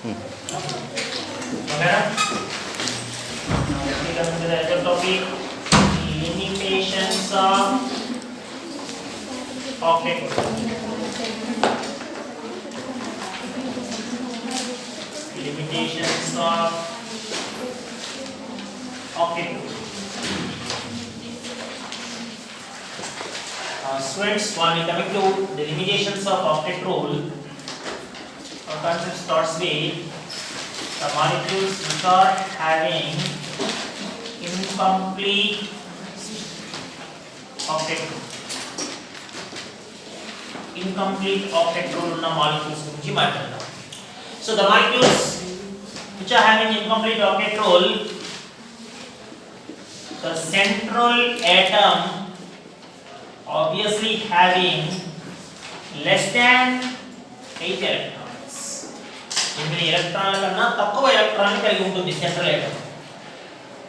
वगैरह। The topic limitations of octet group. Limitations of octet group. Students, while we coming to the limitations of octet rule, our concept starts with the molecules which are having incomplete octet group. Incomplete octet rule ఉన్న molecules గురించి మాట్లాడదాం. So the molecules which are having incomplete octet rule, the central atom obviously having less than 8 electrons. 8 ఎలక్ట్రాన్ల కన్నా తక్కువ ఎలక్ట్రాన్లు కలిగి ఉంటుంది central atom.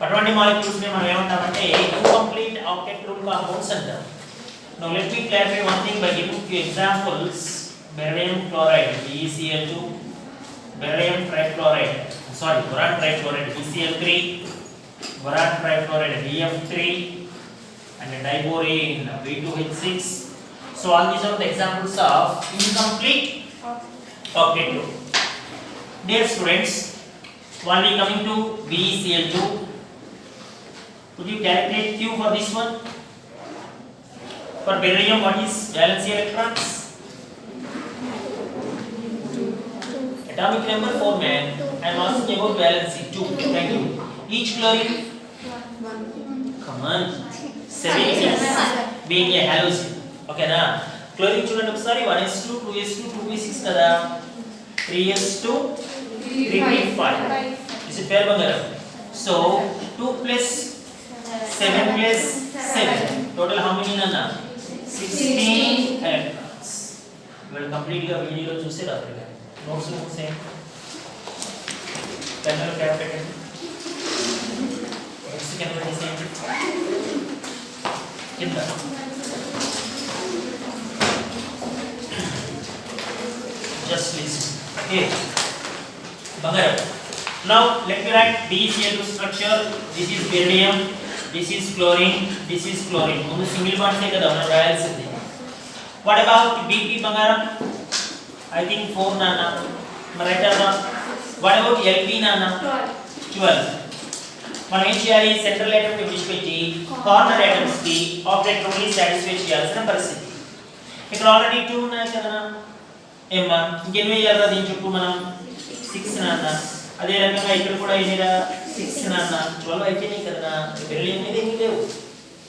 అటువంటి మాలిక్యూల్స్ ని మనం ఏమంటామంటే incomplete octet rule compounds అంటాం. Now let me clarify one thing by giving few examples. Beryllium chloride BeCl2, beryllium trifluoride, boron trifluoride BCl3, boron trifluoride BF3, and diborane B2H6. So all these are the examples of incomplete octet rule. Dear students, while we coming to BeCl2, could you calculate Q for this one? For beryllium, what is valence electrons? Atomic number 4, man. I am asking about valency 2. Thank you. Each chlorine? Come on. 7 is being a halogen. Okay na? Chlorine చూడండి ఒకసారి 1s2, 2s2, 2p6 కదా. 3s2, 3p5. Is it fair బంగారం? So 2 plus 7 plus 7. Total how many nana? 16 electrons. You will complete your video చూసి రాత్రి notes లో same పెన్నులు cap పెట్టండి. Next can same కింద just listen. Okay బంగారం. Now let me write BeCl2 structure. This is beryllium, this is chlorine, this is chlorine. ముందు single bonds ఏ కదా మనం రాయాల్సింది. What about BP బంగారం? I think 4 నానా. మరి రైట్ అన్నా. What about LP నానా? 12. మనం ఏం చేయాలి? సెంట్రల్ atom ని విడిచిపెట్టి కార్నర్ atoms కి octet rule ని సాటిస్ఫై చేయాల్సిన పరిస్థితి. ఇక్కడ ఆల్రెడీ 2 ఉన్నాయి కదా. ఏమ్మా ఇంకెన్ని వేయాలి దీని చుట్టూ మనం 6 నానా. అదే రకంగా ఇక్కడ కూడా ఎన్నిరా 6 నానా. 12 అయితేనే కదా. బెరిలియం మీద ఏమీ లేవు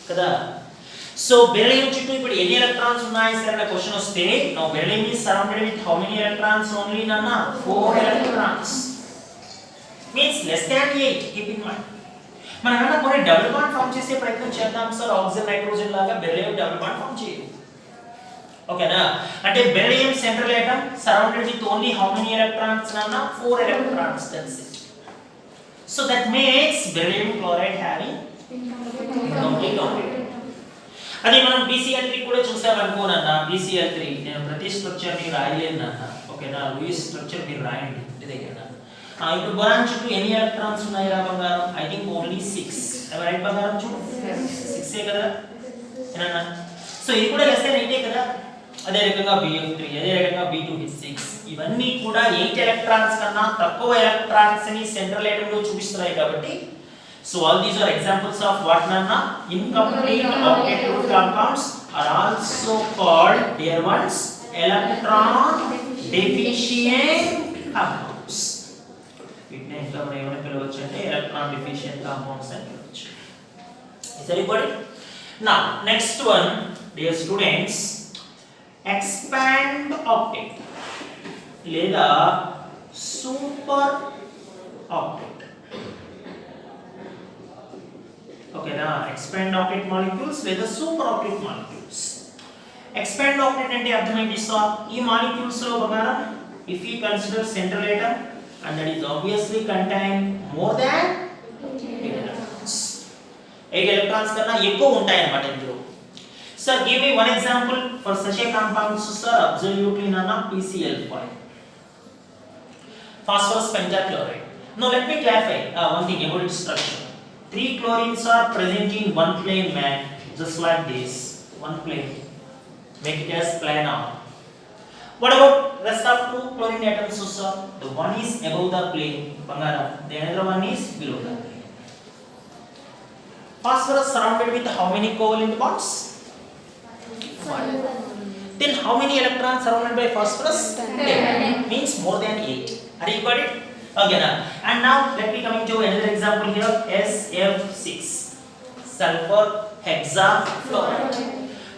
కదా. సో బెరిలియం చుట్టూ ఇప్పుడు ఎన్ని ఎలక్ట్రాన్స్ ఉన్నాయి సరే అనే క్వశ్చన్ వస్తే now beryllium is surrounded with how many electrons only నానా? 4 electrons. Means less than 8. Keep in mind. మనం ఏమన్నా కొన్ని డబుల్ బాండ్ ఫామ్ చేసే ప్రయత్నం చేద్దాం సార్. ఆక్సిజన్ నైట్రోజన్ లాగా బెరిలియం డబుల్ బాండ్ ఫామ్ చేయదు. ఓకేనా? అంటే beryllium central atom surrounded with only how many electrons నానా? 4 electrons. That's it. So that makes beryllium chloride having incomplete octet. అదే మనం BeCl3 కూడా చూసాం అనుకోనన్నా. BeCl3 నేను ప్రతి స్ట్రక్చర్ ని రాయలేను నాన్న. ఓకేనా? లూయిస్ స్ట్రక్చర్ మీరు రాయండి ఇంటి దగ్గర. ఇప్పుడు బోరాన్ చుట్టూ ఎన్ని ఎలక్ట్రాన్స్ ఉన్నాయి రా బంగారం? I think only 6. రైట్ బంగారం చూడు 6 ఏ కదా ఏనన్నా. సో ఇది కూడా లెస్ దెన్ 8 కదా. అదే రకంగా BF3, అదే రకంగా B2H6 ఇవన్నీ కూడా 8 ఎలక్ట్రాన్స్ కన్నా తక్కువ ఎలక్ట్రాన్స్ ని సెంట్రల్ atom లో చూపిస్తున్నాయి కాబట్టి so all these are examples of what nana? Incomplete octet rule compounds are also called dear ones electron deficient compounds. వీటిని ఇంకా మనం ఏమని పిలవచ్చు అంటే electron deficient compounds అని పిలవచ్చు. Is everybody? Now next one dear students, expand octet లేదా super octet. ఓకేనా? expand octet molecules లేదా super octet molecules. expand octet అంటే అర్థం ఏంటి సార్? ఈ molecules లో బంగారం if we consider central atom and that is obviously contain more than 8 electrons. 8 electrons కన్నా ఎక్కువ ఉంటాయి అన్నమాట ఇందులో. Sir, give me one example for such a compound, sir. Absolutely none of PCl5. phosphorus pentachloride. Now let me clarify one thing about its structure. 3 chlorines are present in one plane, man, just like this. One plane. Make it as planar. What about rest of 2 chlorine atoms, sir? The one is above the plane, Bangaram. The another one is below the plane. Phosphorus surrounded with how many covalent bonds? 5. Then how many electrons surrounded by phosphorus? 10. Means more than 8. Are you got it? Okay now. And now let me come into another example here. SF6. Sulfur hexafluoride.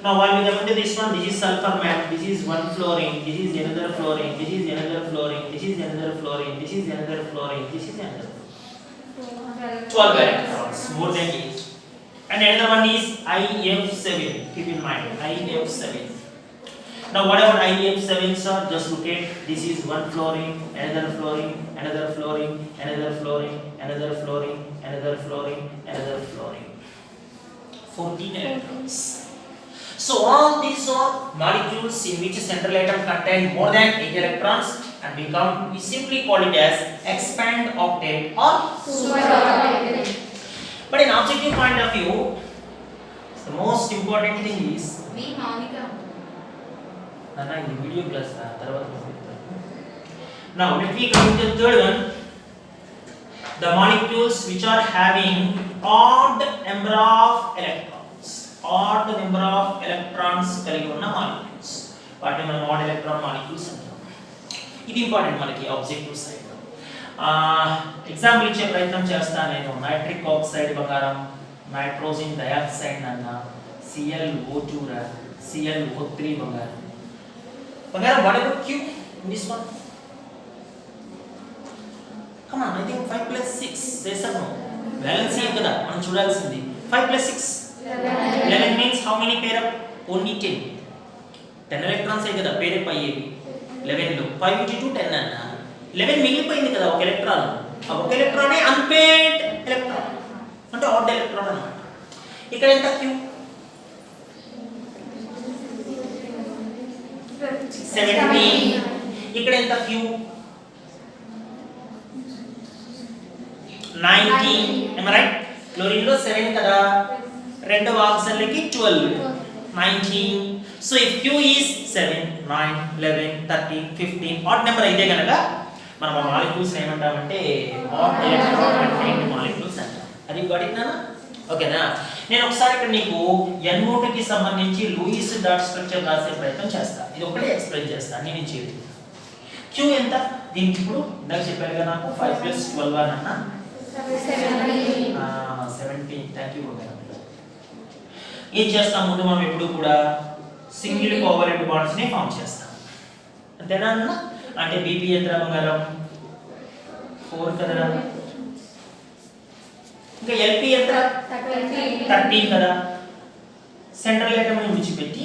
Now while we come into this one, this is sulfur mat, this is one fluorine, this is another fluorine, this is another fluorine, this is another fluorine, this is another fluorine, this is another 12 electrons, more than 8. And another one is IF7, keep in mind, IF7. Now what about IF7, sir? Just look at, this is one fluorine, another fluorine, another fluorine, another fluorine, another fluorine, another fluorine, another fluorine. 14 electrons. So all these are molecules in which central atom contain more than 8 electrons, and we simply call it as expand octet or superoctet. But in objective point of view, the most important thing is video class. Now let me come to the third one. The molecules which are having odd number of electrons. Odd number of electrons కలిగి ఉన్న molecules. వాటిని మనం odd electron molecules అంటాం. ఇది important మనకి objective side. Example ఇచ్చే ప్రయత్నం చేస్తాను నేను. నైట్రిక్ ఆక్సైడ్ బంగారం, నైట్రోజన్ డయాక్సైడ్ అన్న, ClO2 రా, ClO3 బంగారం. బంగారం what about Q in this one? Come on, I think 5 plus 6. Yes or no? Valency కదా మనం చూడాల్సింది. 5 plus 6 11 means how many pair up? Only 10. 10 electrons ఏ కదా pair up అయ్యేవి 11 లో. 5 into 2 10 అన్న. 11 మిగిలిపోయింది కదా ఒక ఎలక్ట్రాన్. ఆ ఒక ఎలక్ట్రానే అన్పేర్డ్ ఎలక్ట్రాన్. అంటే ఆడ్ ఎలక్ట్రాన్ అన్నమాట. ఇక్కడ ఎంత Q? 17. ఇక్కడ ఎంత Q? 19. Am I right? Chlorine లో 7 కదా. రెండవ ఆక్సిజన్లకి 12. 19. So if Q is 7, 9, 11, 13, 15 odd number అయితే గనక మనం ఆ మాలిక్యూల్స్ ఏమంటామంటే ఆడ్ ఎలక్ట్రాన్ కంటైన్డ్ మాలిక్యూల్స్ అంటాం. అది గాడినా? ఓకేనా? నేను ఒకసారి ఇక్కడ నీకు N2 కి సంబంధించి లూయిస్ డాట్ స్ట్రక్చర్ రాసే ప్రయత్నం చేస్తా. ఇది ఒకటే ఎక్స్ప్లెయిన్ చేస్తా అన్ని నేను చేయండి. Q ఎంత? దీనికి ఇప్పుడు ఇందాక చెప్పాను కదా నాకు 5 + 12 అన్న 17. థాంక్ యూ బాగా. ఏం చేస్తాం ముందు మనం ఎప్పుడు కూడా సింగిల్ కోవలెంట్ బాండ్స్ ని ఫామ్ చేస్తాం. అంతేనా అన్న? అంటే BP ఎంత బంగారం 4 కదరా. ఇంకా LP ఎంత 13 కదా. సెంట్రల్ ఆటమ్ ని విడిచిపెట్టి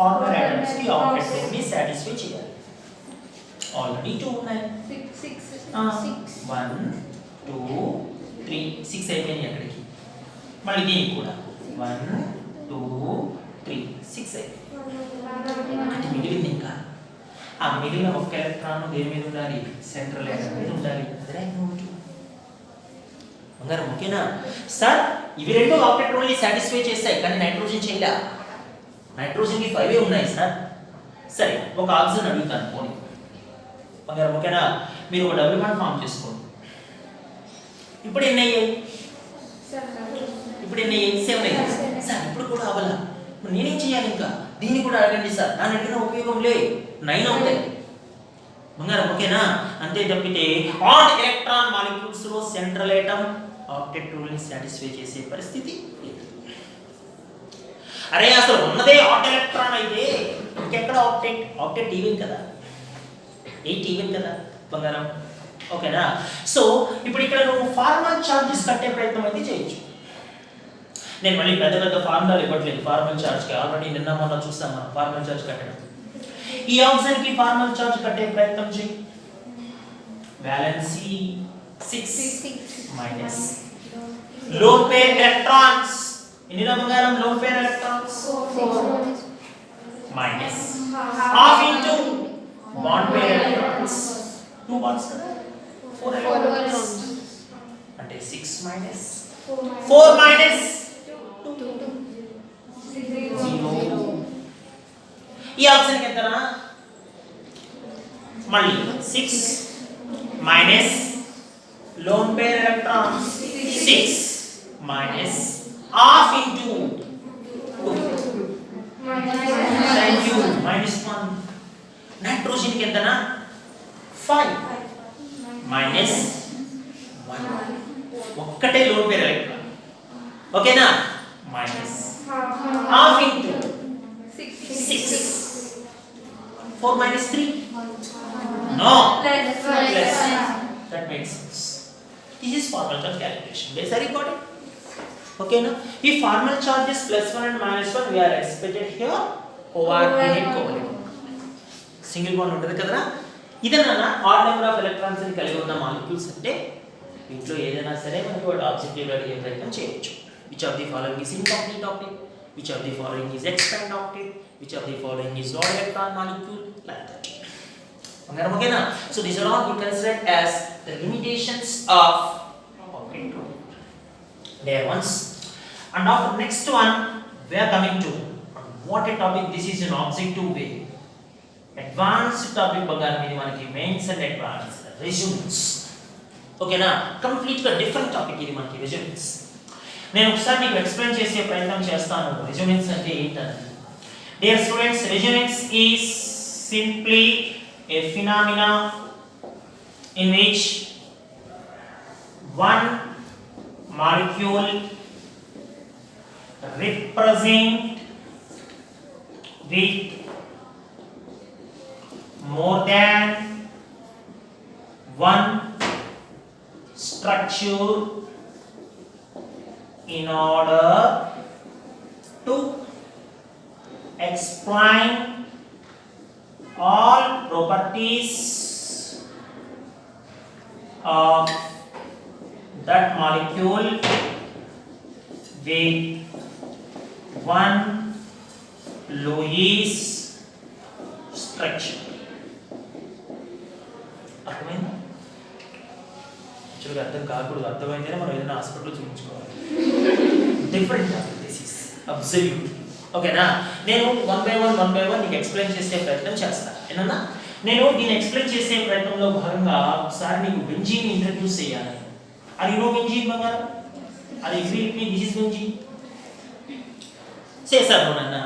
కార్నర్ ఆటమ్స్ కి ఆక్టెట్ ని సాటిస్ఫై చేయాలి. ఆల్రెడీ 2 ఉన్నాయి. 1 2 3 6 అయిపోయింది అక్కడికి. మళ్ళీ దీనికి కూడా 1 2 3 6 అయిపోయింది. అంటే మిగిలింది ఇంకా. ఆ మిగిలిన ఒక ఎలక్ట్రాన్ దేని మీద ఉండాలి? సెంట్రల్ ఆటమ్ మీద ఉండాలి. అదే N2. బంగారం ఓకేనా? సార్ ఇవి రెండు ఆక్టెట్ ఓన్లీ సాటిస్ఫై చేస్తాయి కానీ నైట్రోజన్ చేయలే. నైట్రోజన్ కి 5 ఉన్నాయి సార్. సరే ఒక ఆక్సిజన్ అడుగుతాను పోనీ. బంగారం ఓకేనా? మీరు ఒక డబుల్ బాండ్ ఫామ్ చేసుకోండి. ఇప్పుడు ఎన్ని అయ్యాయి? 7 అయ్యాయి. సార్ ఇప్పుడు కూడా అవ్వాలా? నేనేం చేయాలి ఇంకా? దీన్ని కూడా అడగండి సార్. దాని అడిగిన ఉపయోగం లే. 9 అవుతాయి. బంగారం ఓకేనా? అంతే తప్పితే ఆడ్ ఎలక్ట్రాన్ మాలిక్యూల్స్ లో సెంట్రల్ ఆటమ్ ఆక్టెట్ రూల్ ని సాటిస్ఫై చేసే పరిస్థితి లేదు. అరే అసలు ఉన్నదే ఆడ్ ఎలక్ట్రాన్ అయితే ఇంకెక్కడ ఆక్టెట్? ఆక్టెట్ ఈవెన్ కదా. 8 ఈవెన్ కదా బంగారం ఓకేనా? సో ఇప్పుడు ఇక్కడ నువ్వు ఫార్మల్ చార్జెస్ కట్టే ప్రయత్నం అయితే చేయొచ్చు. నేను మళ్ళీ పెద్ద పెద్ద ఫార్ములాలు ఇవ్వట్లేదు ఫార్మల్ చార్జ్ కి. ఆల్రెడీ నిన్న మొన్న చూస్తాం మనం ఫార్మల్ చార్జ్ కట్టడం. ఈ ఆక్సిజన్ కి ఫార్మల్ చార్జ్ కట్టే ప్రయత్నం చేయి. Valency 6 minus lone pair electrons ఎన్ని బంగారం? Lone pair electrons 4 minus half into bond pair electrons 2 bonds కదా 4 electrons అంటే 6 minus 4 minus 0 ఈ ఆప్షన్ ఎంతనా మళ్ళీ 6 minus lone pair electrons 6 minus half into 2 thank you minus 1 nitrogen కి ఎంతనా 5 minus 1 ఒక్కటే లోన్ పేర్ ఎలక్ట్రాన్ ఓకేనా minus half into 6 4 minus 3 no less that makes sense this is formal charge calculation guys are you got it okay na if formal charge is +1 and -1 we are expected here coordinate covalent single bond ఉంటది కదరా ఇదన్నా odd number of electrons ని కలిగి ఉన్న molecules అంటే ఇంట్లో ఏదైనా సరే మనకి వాటి ఆబ్జెక్టివ్ గా అడిగే ప్రయత్నం చేయొచ్చు which of the following is incomplete octet which of the following is expand octet which of the following is odd electron molecule like that okay na so these are all we considered as the limitations of octet there ones and now the next one we are coming to what a topic this is an objective way advanced topic bagaram ini manaki mains and advanced resonance okay na complete గా different topic ఇది మనకి resonance నేను ఒకసారి మీకు explain చేసే ప్రయత్నం చేస్తాను resonance అంటే ఏంటని dear students resonance is simply a phenomena in which one molecule represent with more than one structure in order to explain all properties of that molecule with one Lewis structure. అర్థమైందా యాక్చువల్గా అర్థం కాకూడదు అర్థమైతేనే మనం ఏదైనా హాస్పిటల్లో చూపించుకోవాలి డిఫరెంట్ దిస్ ఇస్ అబ్సల్యూట్ ఓకేనా నేను వన్ బై వన్ నీకు ఎక్స్ప్లెయిన్ చేసే ప్రయత్నం చేస్తాను ఏనన్నా నేను దీన్ని ఎక్స్ప్లెయిన్ చేసే ప్రయత్నంలో భాగంగా ఒకసారి నీకు బెంజీన్ ఇంట్రడ్యూస్ చేయాలి అది నో బెంజీన్ బంగారం అది agree with me this is benzene చేశాను నాన్న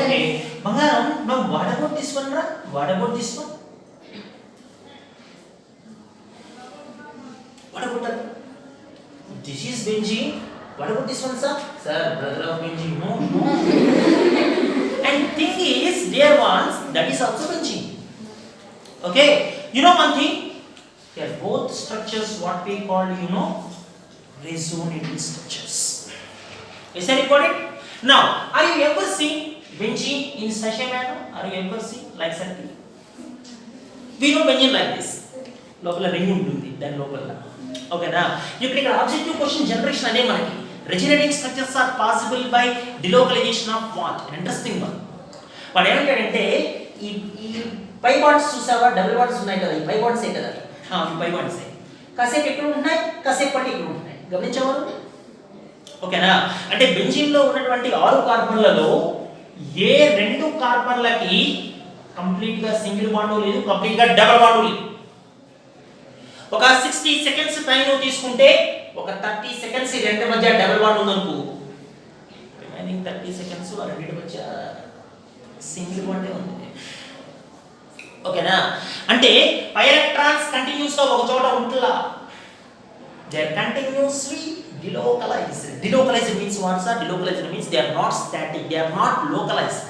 ఓకే బంగారం now what about this one రా what about this one what about that this is benzene what about this one sir sir brother of benzene no and thing is there ones that is also benzene okay you know one thing they are both structures what we call resonating structures is that important now are you ever seen benzene in such a manner are you ever seen like something we know benzene like this లోపల ring ఉంటుంది దాని లోపల ఓకేనా ఇక్కడ objective question generation అనే మనకి resonating structures are possible by delocalization of what interesting one వాడు ఏమంటాడంటే ఈ పై బాండ్స్ చూసావా డబుల్ బాండ్స్ ఉన్నాయి కదా ఈ పై బాండ్సే కదా ఈ పై బాండ్సే కాసేపు ఎక్కడ ఉంటున్నాయి కాసేపు పట్టి ఇక్కడ ఉంటున్నాయి గమనించావా ఓకేనా అంటే బెంజీన్లో ఉన్నటువంటి 6 కార్బన్లలో ఏ 2 కార్బన్లకి కంప్లీట్ గా సింగిల్ బాండ్ లేదు కంప్లీట్ గా డబుల్ బాండ్ లేదు ఒక 60 సెకండ్స్ టైం తీసుకుంటే ఒక 30 సెకండ్స్ ఈ రెండు మధ్య డబుల్ బాండ్ ఉందనుకో రిమైనింగ్ 30 సెకండ్స్ ఆ రెండింటి మధ్య సింగిల్ బాండే ఉంది ఓకేనా అంటే పై ఎలక్ట్రాన్స్ కంటిన్యూస్ గా ఒక చోట ఉంటలా they are continuously delocalized delocalized means what sir delocalized means they are not static they are not localized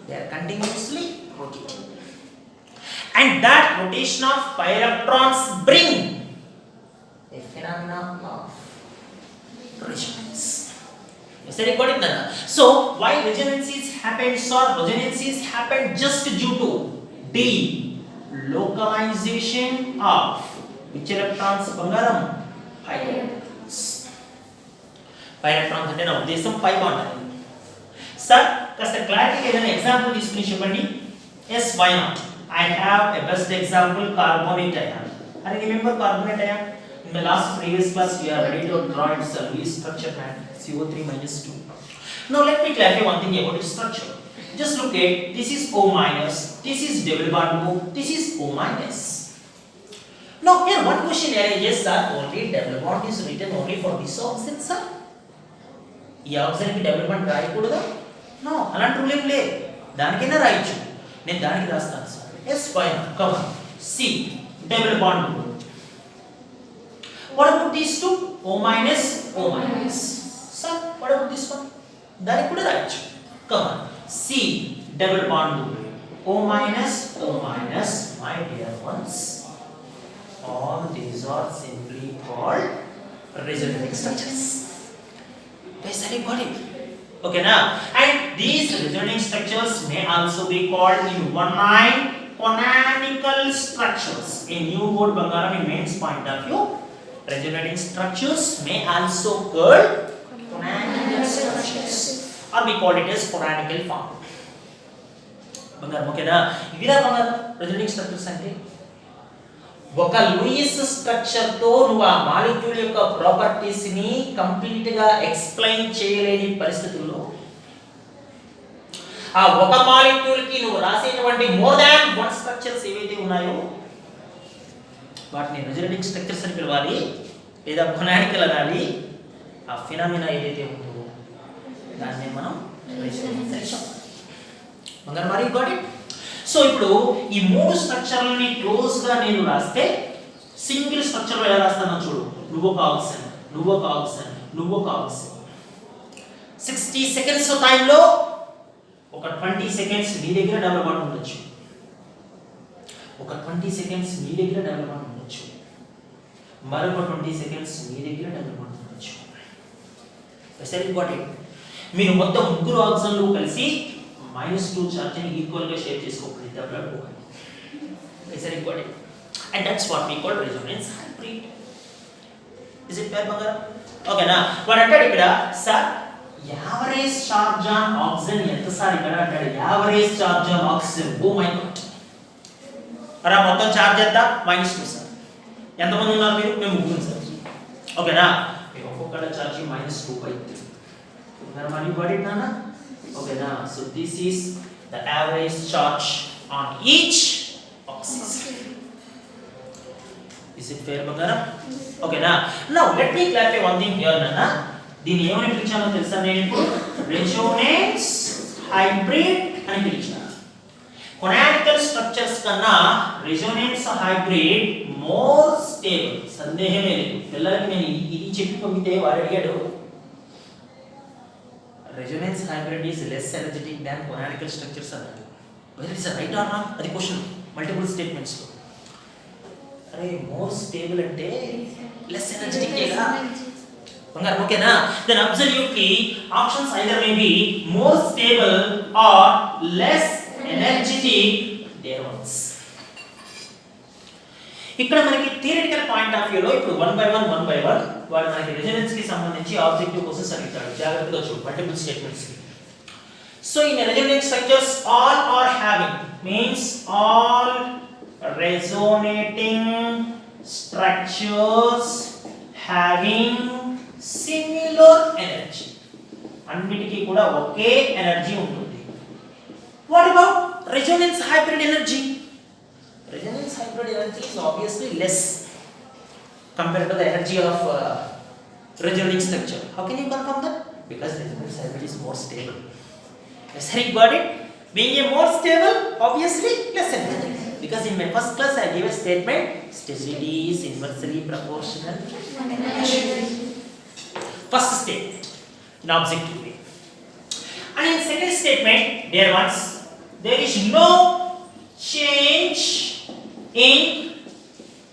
they are continuously rotating and that rotation of pi electrons bring a phenomenon of resonance is that got it nana so why resonances happens or resonances happen just due to delocalization of which electrons bangaram pi electrons pi electrons అంటే నా ఉద్దేశం pi bond sir కాస్త clarity ఏదైనా example తీసుకుని చెప్పండి s why not I have a best example, carbonate ion. And remember carbonate ion? In the last previous class, we are ready to draw its Lewis structure and CO3 minus 2. Now let me clarify one thing about its structure. Just look at, this is O minus, this is double bond O, this is O minus. Now here one question arises, sir, only double bond is written only for this oxygen, sir. ఈ oxygen కి double bond రాయకూడదా? No, అలాంటి rule ఏం లేదు. దానికైనా రాయొచ్చు. నేను దానికి రాస్తాను sir. Yes fine. Come on. C double bond. What about these two? O minus, O minus. Sir, what about this one? దానికి కూడా రాయొచ్చు. Come on. C double bond. O minus, O minus. My dear ones, all these are simply called resonating structures. Yes, everybody. Okay, now, and these resonating structures may also be called in one line canonical structures. In new word Bangaram in mains point of view, resonating structures may also called canonical structures, or we call it as canonical form. Bangaram, okay na? Ivira Bangaram resonating structures ante ఒక Louis structure తో నువ్వు ఆ molecule యొక్క properties ని complete గా explain చేయలేని పరిస్థితుల్లో ఆ ఒక మాలిక్యూల్ కి నువ్వు రాసేటువంటి మోర్ దాన్ వన్ స్ట్రక్చర్స్ ఏవైతే ఉన్నాయో వాటిని రెసోనేటింగ్ స్ట్రక్చర్స్ అని పిలవాలి, లేదా ఫెనానికల్ అనాలి. ఆ ఫినామినా ఏదైతే ఉందో దాన్ని మనం రెసోనేటింగ్ స్ట్రక్చర్ మంగళ మరి గాట్ ఇట్. సో ఇప్పుడు ఈ మూడు స్ట్రక్చర్లని క్లోజ్ గా నేను రాస్తే సింగిల్ స్ట్రక్చర్ లో ఎలా రాస్తానో చూడు. నువ్వొక ఆక్సిజన్, నువ్వొక ఆక్సిజన్, నువ్వొక ఆక్సిజన్. 60 సెకండ్స్ టైం లో ఒక 20 సెకండ్స్ నీ దగ్గర డబుల్ బాండ్ ఉండొచ్చు, ఒక 20 సెకండ్స్ నీ దగ్గర డబుల్ బాండ్ ఉండొచ్చు, మరొక 20 సెకండ్స్ నీ దగ్గర డబుల్ బాండ్ ఉండొచ్చు. Very important. మీరు మొత్తం ముగ్గురు ఆక్సిజన్లు కలిసి -2 charge ని ఈక్వల్ గా షేర్ చేసుకోవాలి. The blood group. It's very important. And that's what we call resonance hybrid. Is it fair, Bangaram? Okay, now what అంటాడు ఇక్కడ sir average charge on oxygen ఎంత సార్ ఇక్కడ అంటాడు. Average charge on oxygen. Oh my god. అరా మొత్తం charge ఎంత? -2 sir. ఎంతమంది ఉన్నారు మీరు? మేము ముగ్గురు సార్. ఓకేనా? మీరు ఒక్కొక్కళ్ళ చార్జ్ -2/3. మరి got it నాన్న? Okay, now so this is the average charge on each oxygen. Is it fair, Bangaram? Okay, now let me clarify one thing here, Nana. దీన్ని ఏమని పిలిచానో తెలుసా నేను ఇప్పుడు? రెసోనెన్స్ హైబ్రిడ్ అని పిలిచాను. కొనానికల్ స్ట్రక్చర్స్ కన్నా రెసోనెన్స్ హైబ్రిడ్ మోర్ స్టేబుల్. సందేహమే లేదు. పిల్లలకి నేను ఇది చెప్పి పంపితే వాడు అడిగాడు resonance hybrid is less energetic than canonical structures అన్నాడు. whether it is right or not అది క్వశ్చన్ మల్టిపుల్ స్టేట్మెంట్స్ లో. అరే మోర్ స్టేబుల్ అంటే లెస్ ఎనర్జెటిక్ ఏగా బంగారం. ఓకేనా? then absolutely options either may be more stable or less energetic their ones. ఇక్కడ మనకి థియరిటికల్ పాయింట్ ఆఫ్ వ్యూ లో ఇప్పుడు 1 by 1 వాడు మనకి రెసోనెన్స్ కి సంబంధించి ఆబ్జెక్టివ్ క్వశ్చన్స్ అడుగుతాడు. జాగ్రత్తగా చూడు multiple statements. So in resonance structures all are having means all resonating structures having similar energy. అన్నిటికీ కూడా ఒకే ఎనర్జీ ఉంటుంది. What about resonance hybrid energy? Resonance hybrid energy is obviously less compared to the energy of resonating structure. How can you confirm that? Because resonance hybrid is more stable. Yes, I got it. Being a more stable, obviously less energetic. Because in my first class I gave a statement: stability is inversely proportional. First statement in objective way. And in second statement, dear ones, there is no change in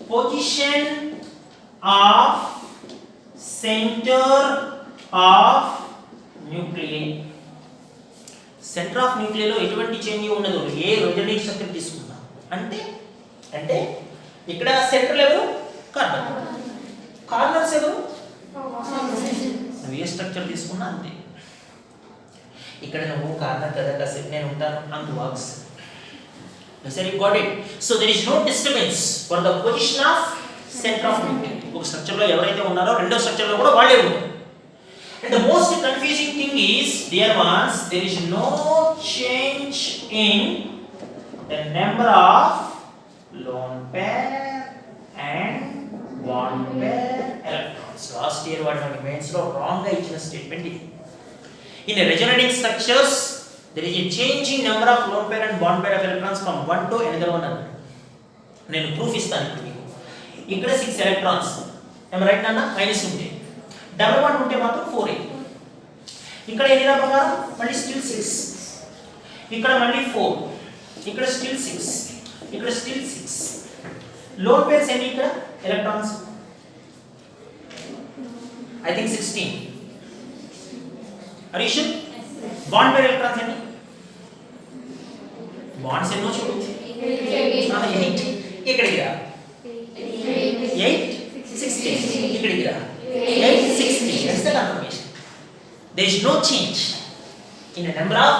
position of center of nuclei. Center of nuclei లో ఎటువంటి change ఉండదు. ఏ resonant structure తీసుకున్నా అంటే ఇక్కడ centre ఎవరు? Carbon. Corners ఎవరు? నువ్వు ఏ structure తీసుకున్నా అంతే. ఇక్కడ నువ్వు కార్నర్ కదా కాసేపు నేను ఉంటాను అందువాక్స్ Yes, sir, you got it. So there is no disturbance for the position of center of gravity. ఒక స్ట్రక్చర్ లో ఎవరైతే ఉన్నారో రెండో స్ట్రక్చర్ లో కూడా వాళ్ళే ఉంటారు. And the most confusing thing is, dear ones, there is no change in the number of lone pair and bond pair electrons. Last year what my mains lo wrong ga ichina statement idi. In a resonating structures, there is a change in number of lone pair and bond pair of electrons from one to another one. నేను proof ఇస్తాను ఇప్పుడు మీకు. ఇక్కడ 6 electrons, am I right నాన్న? Minus ఉంటే double bond ఉంటే మాత్రం 4a. ఇక్కడ ఎన్ని రా ప్రకారం మళ్ళీ స్టిల్ 6, ఇక్కడ మళ్ళీ 4, ఇక్కడ స్టిల్ 6, ఇక్కడ స్టిల్ 6. లోన్ పేర్స్ ఎన్ని ఇక్కడ electrons? I think 16. Are you sure? Bond pair electrons ఎన్ని? బాండ్స్ ఎన్నో చూడు. 8. ఇక్కడికి రా 8 16. ఇక్కడికి రా 8 16. That's the confirmation. There is no change in the number of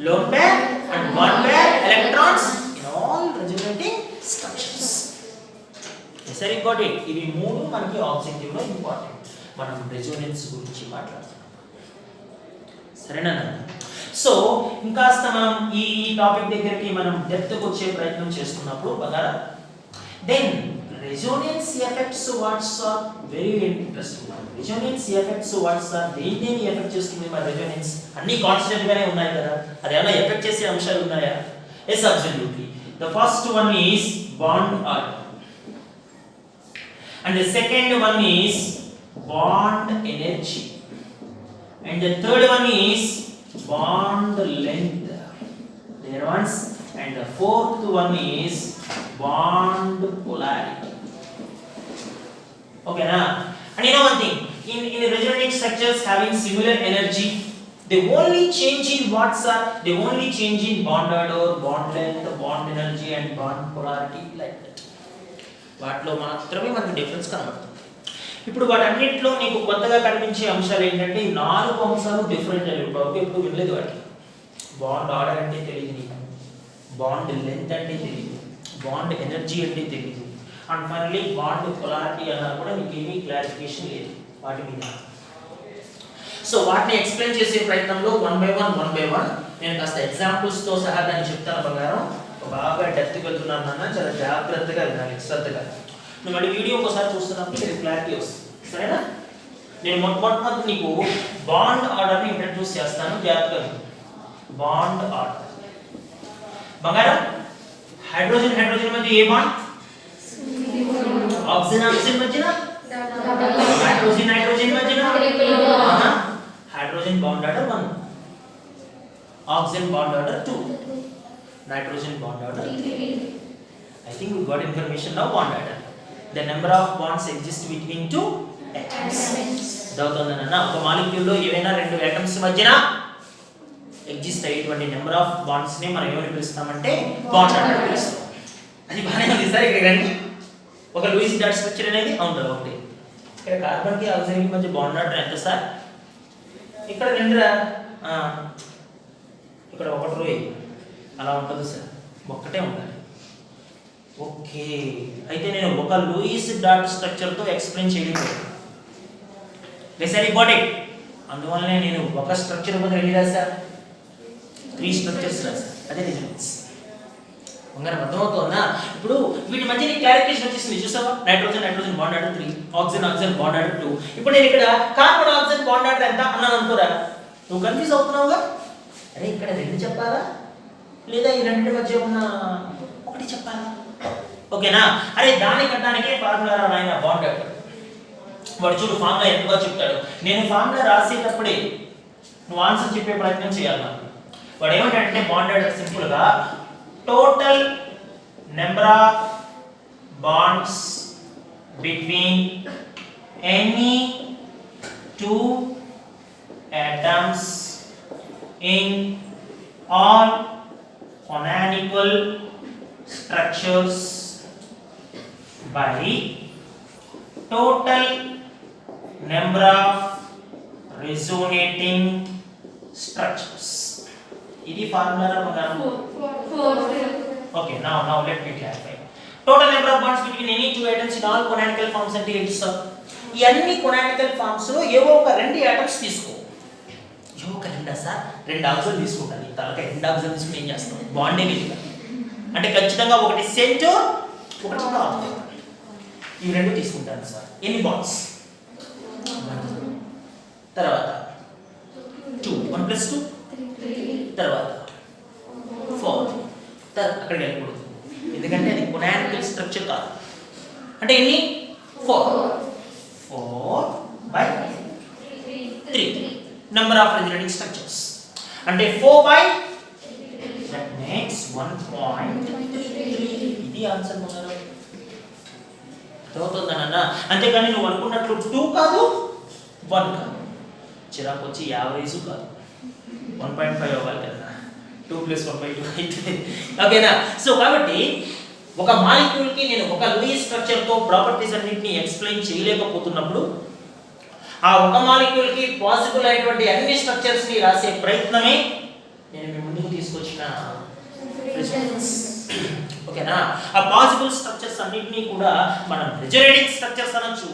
lone pair and bond pair electrons in all resonating structures. Yes, sir, you got it. ఇవి మూడు మనకి ఆబ్జెక్టివ్ లో ఇంపార్టెంట్. మనం రెసోనెన్స్ గురించి మాట్లాడుతున్నాం. సరేనా? సో ఇంకాస్త మనం ఈ టాపిక్ దగ్గరికి మనం డెప్త్ కు వచ్చే ప్రయత్నం చేస్తున్నప్పుడు బగారా then resonance effects what's are very interesting. Resonance effects what's are దేన్ని ఎఫెక్ట్ చేస్తుంది మన రెసోనెన్స్? అన్ని కాన్స్టెంట్ గానే ఉన్నాయి కదా, అది ఏమైనా ఎఫెక్ట్ చేసే అంశాలు ఉన్నాయా? Yes, absolutely. The first one is bond order and the second one is bond energy and the third one is bond length, there ones, and the fourth one is bond polarity. Okay na? And you know one thing, in resonating structures having similar energy, the only change in what's are, the only change in bond order, bond length, bond energy and bond polarity, like that. వాటిలో మాత్రమే మనకు difference కనబడుతుంది. ఇప్పుడు వాటన్నిటిలో నీకు కొత్తగా కనిపించే అంశాలు ఏంటంటే ఈ 4 అంశాలు డిఫరెంట్ అని ఇప్పుడు వినలేదు. వాటికి బాండ్ ఆర్డర్ అంటే తెలియదు నీకు, బాండ్ లెంత్ అంటే తెలియదు, బాండ్ ఎనర్జీ అంటే తెలియదు, అండ్ ఫైనల్లీ బాండ్ పొలారిటీ అన్నా కూడా నీకు ఏమీ క్లారిఫికేషన్ లేదు వాటి మీద. సో వాటిని ఎక్స్ప్లెయిన్ చేసే ప్రయత్నంలో వన్ బై వన్ నేను కాస్త ఎగ్జాంపుల్స్తో సహా దాన్ని చెప్తాను బంగారం. బాగా డెప్త్కి వెళ్తున్నాను నాన్న, చాలా జాగ్రత్తగా వినాలి, శ్రద్ధగా. నువ్వు మళ్ళీ వీడియో ఒకసారి చూస్తున్నప్పుడు నీకు క్లారిటీ వస్తుంది, సరేనా? నేను మొట్టమొదటి నీకు బాండ్ ఆర్డర్ని ఇంట్రడ్యూస్ చేస్తాను, జాగ్రత్తగా. బాండ్ ఆర్డర్ బంగారం, హైడ్రోజన్ మధ్య ఏ బాండ్? ఆక్సిజన్ మధ్యన, హైడ్రోజన్ మధ్యన hydrogen bond order 1, oxygen bond order 2, nitrogen bond order 3. I think we got information now. Bond order, the number of bonds exist between two atoms. దౌతుందన్న ఒక molecule లో ఏవైనా రెండు atoms మధ్యన exist అయ్యేటువంటి number of wands ని మనం ఏమని పిలుస్తామంటే bond order పిలుస్తాం. అది బాగానే ఉంది సార్. ఇక్కడ కానీ ఒక లూయిస్ డాట్ స్ట్రక్చర్ అనేది ఉంటుంది ఒకటి. ఇక్కడ కార్బన్ కి ఆక్సిజన్ కి మధ్య బాండ్ ఆర్డర్ ఎంత సార్? ఇక్కడ రెండురా, ఇక్కడ ఒకటి రోయ్ అలా ఉంటుంది సార్, ఒక్కటే ఉండాలి. ఓకే, అయితే నేను ఒక లూయిస్ డాట్ స్ట్రక్చర్తో ఎక్స్ప్లెయిన్ చేయలేదు. Very important. అందువల్లనే నేను ఒక స్ట్రక్చర్ మీద ఎన్ని రాశాను? 3 స్ట్రక్చర్స్ రాశాను. అదే రిజల్ట్స్. ఉంగరం అర్థమవుతుందా? ఇప్పుడు వీటి మధ్య నీకు క్లారిఫికేషన్ వచ్చేసింది, చూసావా? Nitrogen bond order 3, oxygen bond order 2. ఇప్పుడు నేను ఇక్కడ కార్బన్ ఆక్సిజన్ బాండ్ ఆర్డర్ ఎంత అన్నాను అనుకోరా, నువ్వు కన్ఫ్యూజ్ అవుతున్నావుగా. అరే ఇక్కడ 2 చెప్పాలా లేదా ఈ రెండింటి మధ్య ఉన్న ఒకటి చెప్పాలా? ఓకేనా? అరే దానికంటానికే ఫార్ములా రాయన బాండ్ ఆర్డర్. వాడు చూడు ఫార్ములా ఎంతగా చెప్తాడు. నేను ఫార్ములా రాసేటప్పుడే నువ్వు ఆన్సర్ చెప్పే ప్రయత్నం చేయాలి. వాడు ఏమంటాడంటే బాండ్ ఆర్డర్ సింపుల్ గా total number of wands between any 2 atoms in all canonical structures by total number of resonating structures. ఇది ఫార్ములా మనం Okay, now let me clarify. Total number of bonds between any two atoms in all canonical forms అంటే ఏంటి sir? ఈ అన్ని canonical forms లో ఏవో ఒక రెండు atoms తీసుకో. ఏవో ఒక రెండా సార్? రెండు ఆక్సిజన్ తీసుకుంటాను. తలక రెండు ఆక్సిజన్ తీసుకుని ఏం చేస్తాం? బాండింగ్ ఇది. అంటే ఖచ్చితంగా ఒకటి సెంటర్, ఒకటి కార్బన్. ఈ రెండు తీసుకుంటాను సార్. ఎన్ని బాండ్స్? తర్వాత 2 1 + 2 తర్వాత 4 అక్కడికి వెళ్ళకూడదు ఎందుకంటే అది కొనానికల్ స్ట్రక్చర్ కాదు. అంటే ఎన్ని? 4/3 నెంబర్ ఆఫ్ రెసోనేటింగ్ స్ట్రక్చర్స్. అంటే 4/, that makes 1.33. ఇది ఆన్సర్ మొదలు అవుతుందన్న. అంతేకాని నువ్వు అనుకున్నట్లు 2 కాదు 1 కాదు. చిరాకు వచ్చి యావరేజ్ కాదు 1.5 అవ్వాలి కదా. 2 + 1/2 అయితే ఓకేనా. సో కాబట్టి ఒక మాలిక్యూల్ కి నేను ఒక లూయిస్ స్ట్రక్చర్ తో ప్రాపర్టీస్ అన్నిటిని ఎక్స్ప్లెయిన్ చేయలేకపోతున్నప్పుడు ఆ ఒక మాలిక్యూల్ కి పాసిబుల్ అయినటువంటి అన్ని స్ట్రక్చర్స్ ని రాసే ప్రయత్నమే నేను మీ ముందుకు తీసుకొచ్చిన రిజల్ట్స్. ఓకేనా. ఆ పాసిబుల్ స్ట్రక్చర్స్ అన్నిటిని కూడా మనం రెజొనేటింగ్ స్ట్రక్చర్స్ అనొచ్చు,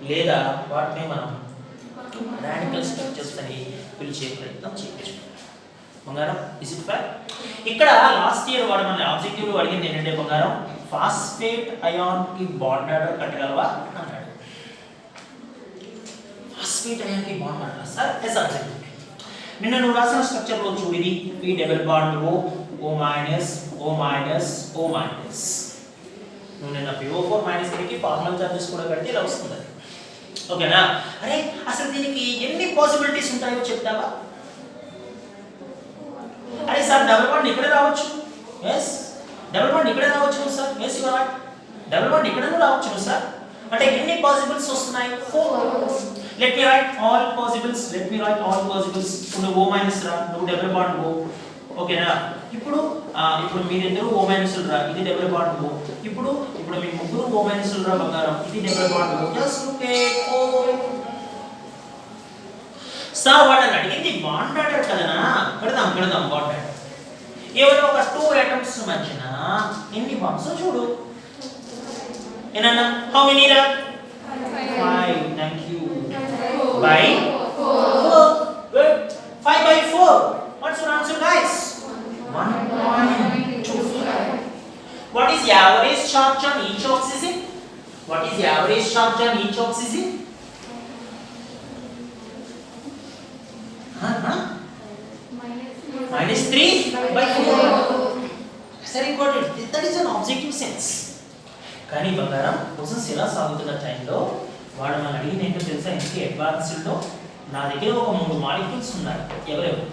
లేదా వాటిని మనం రాడికల్ స్ట్రక్చర్స్ అని పిలిచే ప్రయత్నం చేయొచ్చు. బంగారం ఇస్ ఇట్ ఫైర్? ఇక్కడ లాస్ట్ ఇయర్ వాడు మన ఆబ్జెక్టివ్ లో అడిగింది ఏంటంటే బంగారం ఫాస్ఫేట్ అయాన్ కి బాండ్ ఆర్డర్ కట్టగలవా అన్నాడు. ఫాస్ఫేట్ అయాన్ కి bond order sir yes objective. నిన్న నువ్వు రాసిన స్ట్రక్చర్ లో చూడు, ఇది P double bond O O minus O minus O minus. నువ్వు నిన్న PO4 మైనస్ కి ఫార్మల్ చార్జెస్ కూడా కడితే ఇలా వస్తుంది. ఓకేనా. అరే అసలు దీనికి ఎన్ని పాసిబిలిటీస్ ఉంటాయో చెప్తావా? అరే సార్ డబుల్ బాండ్ ఇక్కడ రావచ్చు. ఎస్ డబుల్ బాండ్ ఇక్కడ రావచ్చు sir. Yes you are right. Double bond ఇక్కడ రావచ్చు సార్. అంటే ఎన్ని పాసిబుల్స్ వస్తున్నాయి? 4. Let me write all possibles. ఇప్పుడు O మైనస్ రా, నువ్వు డబుల్ బాండ్ O. ఓకేనా. ఇప్పుడు మీరిద్దరు O మైనస్ రా, ఇది డబుల్ బాండ్ O. ఇప్పుడు మీ ముగ్గురు O మైనస్ రా బంగారం, ఇది double bond O. Just look at O. Sir వాడని అడిగింది బాండ్ ఆర్డర్ కదనా. పెడదాం బాండ్ ఆర్డర్. ఏవైనా ఒక 2 ఆటమ్స్ మధ్యన ఎన్ని బాండ్స్ చూడు. ఏనన్నా హౌ మెనీ రా? 5. Thank you. by 4. Good. 5/4. What's your answer guys? 1.25. What is the average charge on each oxygen? -3/4. Very important. That is an objective sense. కానీ బంగారం questions ఎలా సాగుతున్న టైంలో వాడు మనం అడిగిన ఏంటో తెలుసా? ఇంకే అడ్వాన్స్డ్లో నా దగ్గర ఒక 3 మాలిక్యూల్స్ ఉన్నాయి. ఎవరెవరు?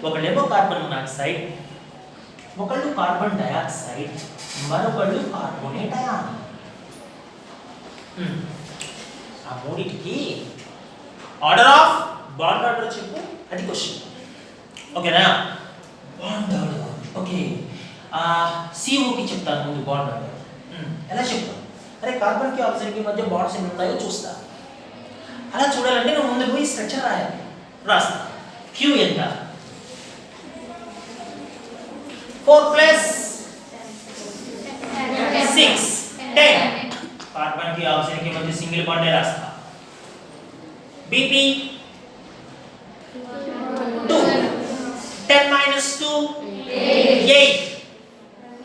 ఒకళ్ళేమో కార్బన్ మొనాక్సైడ్, ఒకళ్ళు కార్బన్ డయాక్సైడ్, మరొకళ్ళు కార్బోనేట్ అయాన్. ఆ మూడిటికి ఆర్డర్ ఆఫ్ బాండ్ ఆర్డర్ చెప్పు, అది క్వశ్చన్. ఓకేనా. Bond order okay. CO కి చెప్తాను ముందు బాండ్ ఆర్డర్. ఎలా చెప్తాను? అరే కార్బన్ కి ఆక్సిజన్ కి మధ్య బాండ్స్ ఎన్ని ఉంటాయో చూస్తా. అలా చూడాలంటే నువ్వు ముందు పోయి స్ట్రక్చర్ రాయాలి. రాస్తా. Q ఎంత? 4 + 6 10. కార్బన్ కి ఆక్సిజన్ కి మధ్య సింగిల్ బాండ్ రాస్తా. BP 2. 10 - 2 8.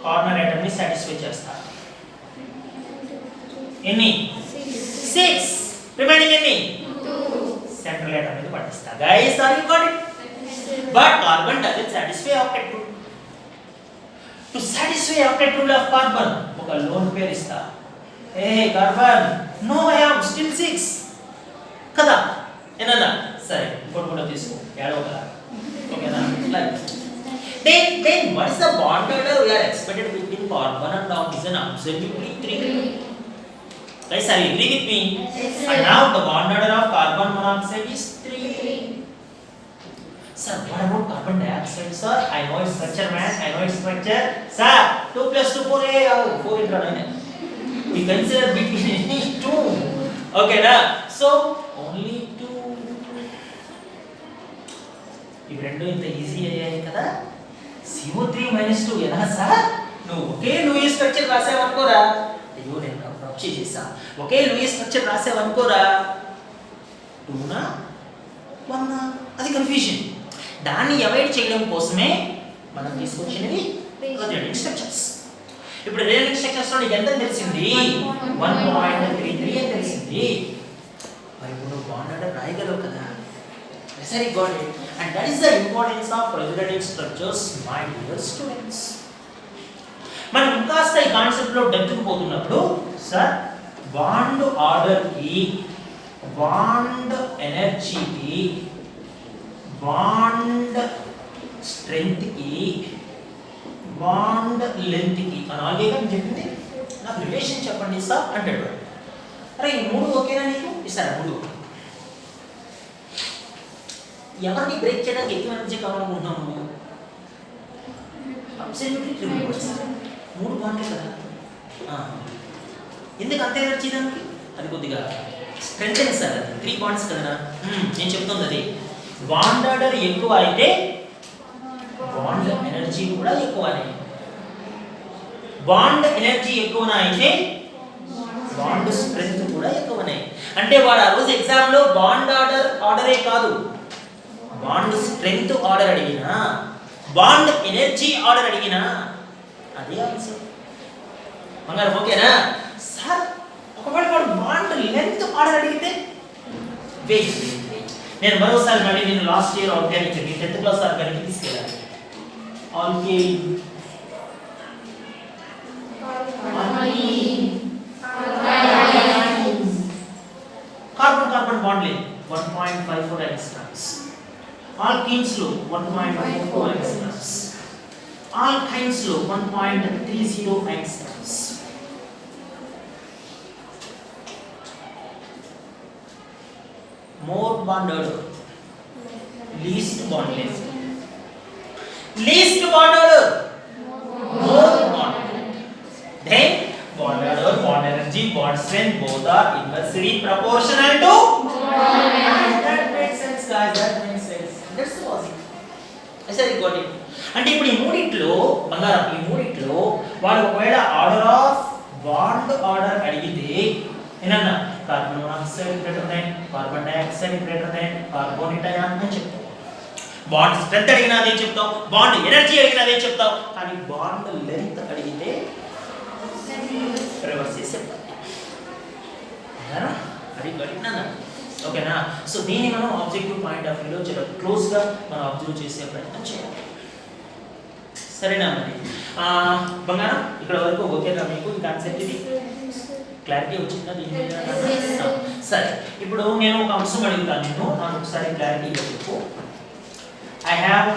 కార్నర్ ఆటమ్ ని సాటిస్ఫై చేస్తా. ఎన్ని? 6. రిమైనింగ్ ఎన్ని? 2. సెంట్రల్ ఆటమ్ ని పట్టిస్తా. Guys are you got it? But carbon doesn't satisfy octet rule. To satisfy octet rule of carbon ఒక లోన్ పేర్ ఇస్తా. ఏ carbon no I am still 6 కదా. ఏనన్నా సరే ఇంకోటి కూడా తీసుకో. యాడో కదా. ఓకేనా. Like then what is the bond order we are expected between carbon and oxygen? Absolutely 3. Guys, are you agree with me? Yes, and now the bond order of carbon monoxide is 3. Sir, what about carbon dioxide, sir? I know its structure, man. Sir, 2 + 2 4 4 into 9. We consider between 2. Okay, na? So only 2. ఇవి రెండు ఇంత easy అయ్యాయి కదా. C CO3 - 2 ఎలా sir? నువ్వు ఒకే Louis structure రాసావనుకోరా, అయ్యో నేను rub చేసేసా, ఒకే లూయిస్ స్ట్రక్చర్ రాసావనుకోరా, 2నా 1నా, అది కన్ఫ్యూజన్. దాన్ని అవాయిడ్ చేయడం కోసమే మనం తీసుకొచ్చినవి రిలేటెడ్ స్ట్రక్చర్స్. ఇప్పుడు రిలేటెడ్ స్ట్రక్చర్స్ లో నీకు ఎంత తెలిసింది? 1.33 అని తెలిసింది. మరి ఇప్పుడు నువ్వు బాండ్ ఆర్డర్ రాయగలవు కదా. Very got it. And that is the importance of resonating structures, my dear students. మనం ఇంకాస్త ఈ కాన్సెప్ట్ లో డెప్త్కి పోతున్నప్పుడు సార్ బాండ్ ఆర్డర్ కి, బాండ్ ఎనర్జీకి, బాండ్ స్ట్రెంగ్త్ కి, బాండ్ లెంత్ కి అని ఆల్వేగా చెప్పింది. నాకు రిలేషన్ చెప్పండి సార్ అంటాడు. అరే ఈ మూడు ఓకేనా నీకు? ఇస్తారా మూడు? ఎవరిని బ్రేక్ చేయడానికి ఎక్కువ ఎనర్జీ కావాలనుకుంటున్నాము? Absolutely triples. మూడు బాండ్లే కదా. ఎందుకు అంత ఎనర్జీ దానికి? అది కొద్దిగా స్ట్రెంత్ సార్, అది 3 బాండ్స్ కదా. నేను చెప్తుంది అది బాండ్ ఆర్డర్ ఎక్కువ అయితే బాండ్ ఎనర్జీ కూడా ఎక్కువనే. బాండ్ ఎనర్జీ ఎక్కువన అయితే బాండ్ స్ట్రెంత్ కూడా ఎక్కువనే. అంటే వాడు ఆ రోజు ఎగ్జామ్ లో బాండ్ ఆర్డరే కాదు, బాండ్ స్ట్రెంగ్త్ ఆర్డర్ అడిగినా, బాండ్ ఎనర్జీ ఆర్డర్ అడిగినా అదే ఆన్సర్. బంగారం ఓకేనా సార్? ఒకవేళ వాడు బాండ్ లెంత్ ఆర్డర్ అడిగితే వెయిట్. నేను మరోసారి మళ్ళీ నేను last year organic 10th class organic తీసుకెళ్ళాను. Alkane, carbon carbon bond length 1.54 angstroms. Alkenes లో 1.44 ఆంగ్స్ట్రామ్స్. Alkynes లో 1.30 ఆంగ్స్ట్రామ్స్. More bond order, least bond length. Least bond order, more bond length. Then bond order, bond energy, bond strength both are inversely proportional to that makes sense guys, that makes sense. That's the logic. I said got it. అంటే ఇప్పుడు ఈ మూడిట్లో బంగారం, ఈ మూడిట్లో వాడు ఒకవేళ order of bond order అడిగితే ఏనన్నా carbon monoxide greater than, carbon dioxide greater than, carbonic ion అని చెప్తావు. బాండ్ స్ట్రెంత్ అడిగినా అదే చెప్తావు, బాండ్ ఎనర్జీ అడిగినా అదే చెప్తావు. కానీ బాండ్ లెంత్ అడిగితే రివర్స్ చేసి చెప్తావు. అది గడినా ఓకేనా? సో దీన్ని మనం ఆబ్జెక్టివ్ పాయింట్ ఆఫ్ వ్యూలో చాలా క్లోజ్గా మనం అబ్జర్వ్ చేసే ప్రయత్నం చేయాలి. సరేనా? మరి బంగారం ఇక్కడ వరకు ఓకేనా మీకు? ఈ కాన్సెప్ట్ ఇది క్లారిటీ వచ్చిందా దీని మీద? సరే, ఇప్పుడు నేను ఒక అంశం అడుగుతాను, నేను నాకు ఒకసారి క్లారిటీ చెప్పు. I have